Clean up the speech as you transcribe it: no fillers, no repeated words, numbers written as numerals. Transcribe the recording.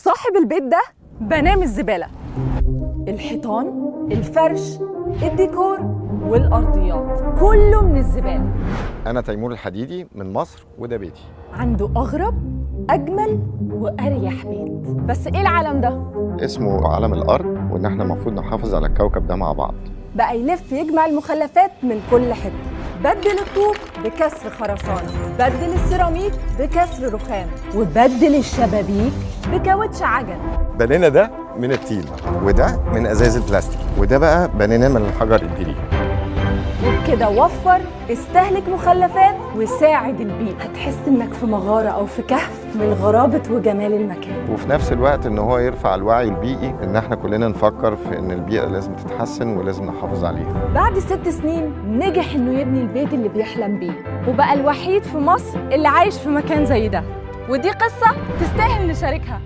صاحب البيت ده بناه من الزبالة، الحيطان، الفرش، الديكور والأرضيات كله من الزبالة. أنا تيمور الحديدي من مصر وده بيتي. عنده أغرب، أجمل وأريح بيت. بس إيه العالم ده؟ اسمه عالم الأرض، وإن إحنا المفروض نحافظ على الكوكب ده مع بعض. بقى يلف يجمع المخلفات من كل حتة، بدل الطوب بكسر خرسانة، بدل السيراميك بكسر رخام، وبدل الشبابيك بكاوتش عجل. بنينا ده من الطين، وده من ازاز البلاستيك، وده بقى بنيناه من الحجر الجريء. وبكده وفر، استهلك مخلفات وساعد البيئة. هتحس انك في مغارة او في كهف من غرابة وجمال المكان. وفي نفس الوقت ان هو يرفع الوعي البيئي، ان احنا كلنا نفكر في ان البيئة لازم تتحسن ولازم نحافظ عليها. بعد 6 سنين نجح انه يبني البيت اللي بيحلم بيه، وبقى الوحيد في مصر اللي عايش في مكان زي ده. ودي قصة تستاهل نشاركها.